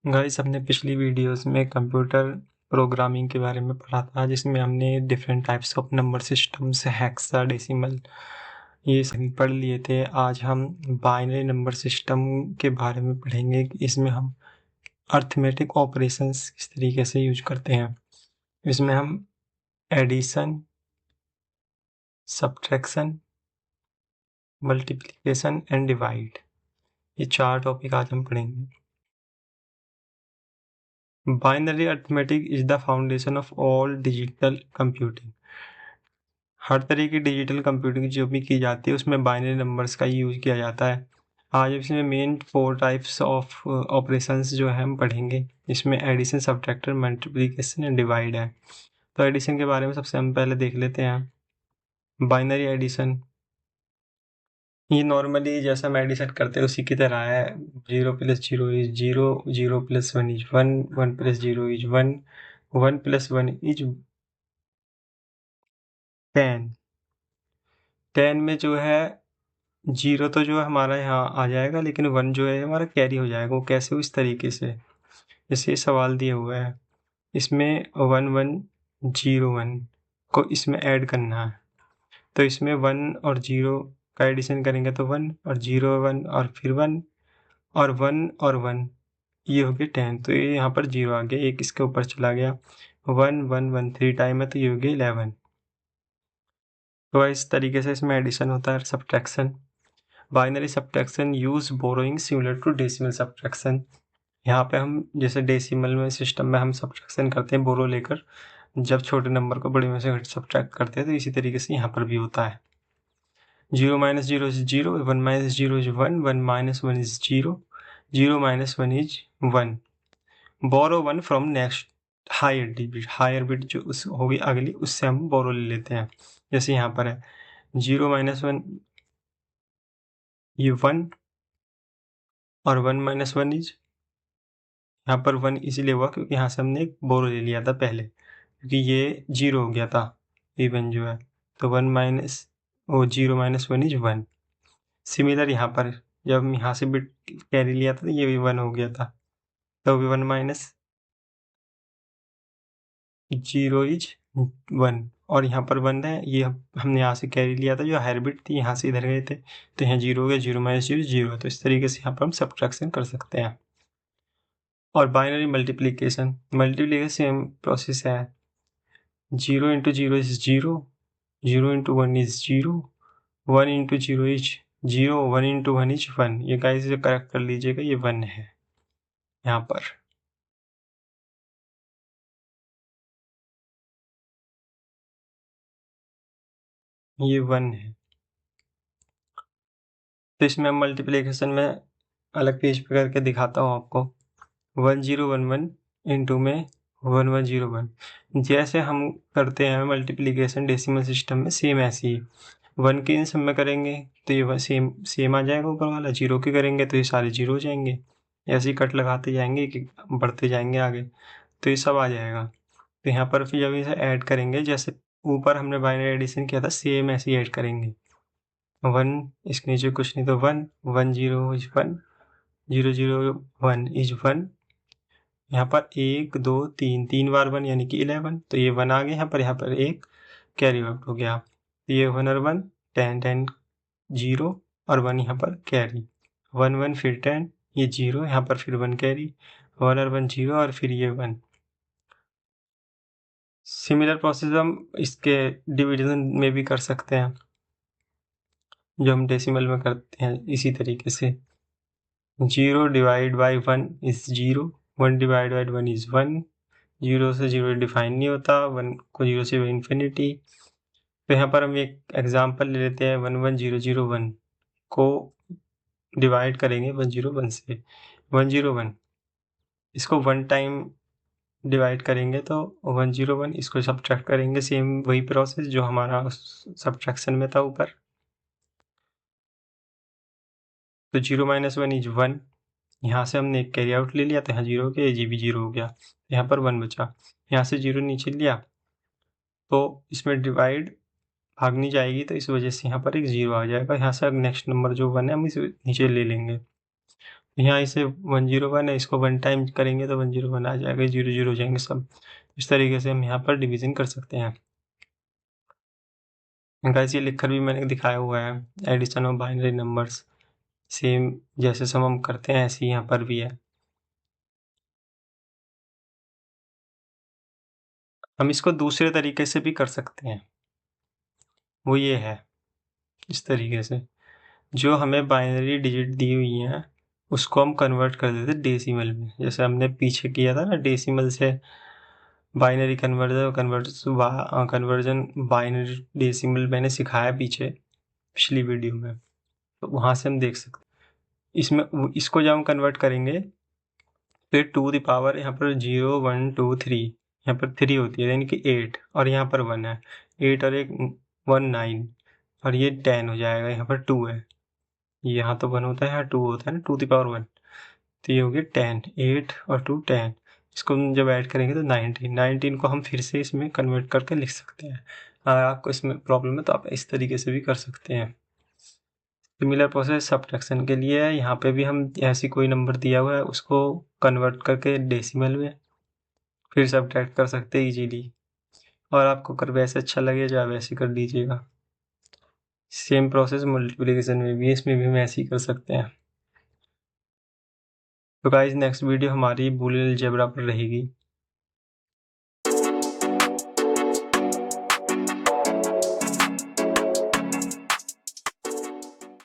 Guys, हमने पिछली videos में कंप्यूटर प्रोग्रामिंग के बारे में पढ़ा था, जिसमें हमने different types of number systems, hexadecimal, ये सभी पढ़ लिए थे। आज हम बाइनरी नंबर सिस्टम के बारे में पढ़ेंगे। इसमें हम अर्थमेटिक ऑपरेशंस किस तरीके से यूज करते हैं। इसमें हम addition, subtraction, multiplication and divide, ये 4 टॉपिक आज हम पढ़ेंगे। Binary arithmetic is the foundation of all digital computing. हर तरह की डिजिटल कंप्यूटिंग जो भी की जाती है उसमें बाइनरी नंबर्स का यूज किया जाता है। आज इसमें मेन 4 टाइप्स ऑफ ऑपरेशंस जो है हम पढ़ेंगे। इसमें addition, subtraction, multiplication and divide है। तो एडिशन के बारे में सबसे हम पहले देख लेते हैं। बाइनरी एडिशन, ये नॉर्मली जैसा हम एडिशन करते हैं उसी की तरह है। 0 + 0 इज 0, 0 + 1 इज 1, 1 + 0 इज 1, 1 + 1 इज 10। 10 में जो है 0 तो जो है हमारा यहाँ आ जाएगा, लेकिन 1 जो है हमारा कैरी हो जाएगा। वो कैसे? उस तरीके से जैसे सवाल दिया हुआ है, इसमें 1 1 0 1 को इसमें ऐड करना है। तो इसमें 1 और 0 का एडिशन करेंगे तो 1 और 0 1 और फिर 1 और 1 और 1, ये हो गया 10। तो ये यहाँ पर 0 आ गया, एक इसके ऊपर चला गया। 1 1 1 3 टाइम है तो ये हो गया 11। तो इस तरीके से इसमें एडिशन होता है। Subtraction, binary subtraction use borrowing similar to decimal subtraction. यहाँ पे हम जैसे डेसिमल में सिस्टम में हम सब्ट्रैक्शन करते हैं बोरो लेकर, जब छोटे नंबर को बड़े में से सब्ट्रैक्ट करते हैं, तो इसी तरीके से यहाँ पर भी होता है। 0 - 0 is 0, 1 - 0 is 1, 1 - 1 is 0, 0 - 1 is 1। Borrow 1 from next higher bit, higher bit जो उस होगी अगली, उससे हम बोरो ले लेते हैं। जैसे यहाँ पर है 0 - 1 ये 1 और 1 - 1 इज, यहाँ पर 1 इसीलिए हुआ क्योंकि यहाँ से हमने एक बोरो ले लिया था पहले, क्योंकि ये 0 हो गया था इवन जो है। तो 1 माइनस 0 - 1 इज 1। सिमिलर यहाँ पर जब हम यहाँ से बिट कैरी लिया था तो ये भी 1 हो गया था, तो 1 माइनस 0 इज 1। और यहाँ पर 1 है, ये हमने यहाँ से कैरी लिया था, जो हायर बिट थी यहाँ से इधर गए थे, तो यहाँ 0 हो गया। 0 - 0 0। तो इस तरीके से यहाँ पर हम सब्ट्रैक्शन कर सकते हैं। और बाइनरी मल्टीप्लिकेशन, सेम प्रोसेस है। 0 × 0 is 0, 0 × 1 is 0, 1 × 0 is 0, 1 × 1 is 1। ये गाइस इसे करेक्ट कर लीजिएगा, ये 1 है यहाँ पर। ये 1 है। तो इसमें मल्टीप्लिकेशन में अलग पेज पे करके दिखाता हूँ आपको। 1 0 1 1 इंटू में 1 1 0 1। जैसे हम करते हैं मल्टीप्लिकेशन डेसिमल सिस्टम में, सेम ऐसे ही 1 के इन सब में करेंगे तो ये सेम सेम आ जाएगा ऊपर वाला। 0 के करेंगे तो ये सारे 0 हो जाएंगे। ऐसे ही कट लगाते जाएंगे कि बढ़ते जाएंगे आगे, तो ये सब आ जाएगा। तो यहाँ पर फिर जब इसे ऐड करेंगे, जैसे ऊपर हमने बाइनरी एडिशन किया था, सेम ऐसे ही ऐड करेंगे। 1 इसके नीचे कुछ नहीं, तो 1 1 0 इज 1, 0 0 1 इज 1। यहाँ पर 1 2 3 3 बार 1 यानी कि 11, तो ये 1 आ गया यहाँ पर एक कैरी आउट हो गया। तो ये 1 और 1 10 10 0 और 1 यहाँ पर कैरी, 1 1 फिर 10, ये 0 यहाँ पर फिर 1 कैरी, 1 और 1 0 और फिर ये 1। सिमिलर प्रोसेस हम इसके डिवीजन में भी कर सकते हैं, जो हम डेसिमल में करते हैं इसी तरीके से। 0 divide by 1 is 0, 1 divide by 1 is 1। 0 से 0 डिफाइन नहीं होता, 1 को 0 से इन्फिनिटी। तो यहाँ पर हम एक एग्जांपल ले लेते हैं। 1 1 0 0 1 को डिवाइड करेंगे 1 0 1 से, 1 0 1 इसको 1 टाइम डिवाइड करेंगे तो 1 0 1, इसको सब्ट्रैक्ट करेंगे, सेम वही प्रोसेस जो हमारा सब्ट्रैक्शन में था ऊपर। तो 0 - 1 इज 1, यहाँ से हमने एक कैरी आउट ले लिया, तो यहाँ 0 हो गया, ये भी 0 हो गया, यहाँ पर 1 बचा। यहाँ से 0 नीचे लिया तो इसमें डिवाइड भागनी जाएगी, तो इस वजह से यहाँ पर एक 0 आ जाएगा। यहाँ से अब नेक्स्ट नंबर जो 1 है हम इसे नीचे ले लेंगे। यहाँ इसे 101 है, इसको 1 टाइम करेंगे तो 101 आ जाएगा, 0 0 हो जाएंगे सब। इस तरीके से हम यहाँ पर डिवीजन कर सकते हैं। गाइस ये लिखकर भी मैंने दिखाया हुआ है, addition of binary numbers same जैसे सब हम करते हैं ऐसे ही यहाँ पर भी है। हम इसको दूसरे तरीके से भी कर सकते हैं, वो ये है इस तरीके से, जो हमें बाइनरी डिजिट दी हुई हैं उसको हम कन्वर्ट कर देते डेसिमल में, जैसे हमने पीछे किया था ना डेसिमल से बाइनरी कन्वर्जन बाइनरी डेसिमल मैंने सिखाया पीछे पिछली वीडियो में, तो वहाँ से हम देख सकते हैं। इसमें इसको जब हम कन्वर्ट करेंगे फिर टू द पावर यहाँ पर 0 1 2 3 यहाँ पर 3 होती है, यानी कि 8, और यहाँ पर 1 है, 8 और 1 9, और ये 10 हो जाएगा, यहाँ पर 2 है, यहाँ तो 1 होता है, यहाँ 2 होता है ना, टू द पावर 1, तो ये हो गया 10, 8 और 2 10। इसको हम जब ऐड करेंगे तो 19 को हम फिर से इसमें कन्वर्ट करके लिख सकते हैं। अगर आपको इसमें प्रॉब्लम है तो आप इस तरीके से भी कर सकते हैं। सिमिलर प्रोसेस सब्ट्रैक्शन के लिए है, यहाँ पे भी हम ऐसी कोई नंबर दिया हुआ है उसको कन्वर्ट करके डेसिमल में फिर सब्ट्रैक्ट कर सकते हैं इजीली, और आपको कर वैसे अच्छा लगे जो आप वैसे कर लीजिएगा। सेम प्रोसेस मल्टीप्लिकेशन में भी है, इसमें भी हम ऐसे ही कर सकते हैं। तो गाइस नेक्स्ट वीडियो हमारी बूलियन अलजेब्रा पर रहेगी।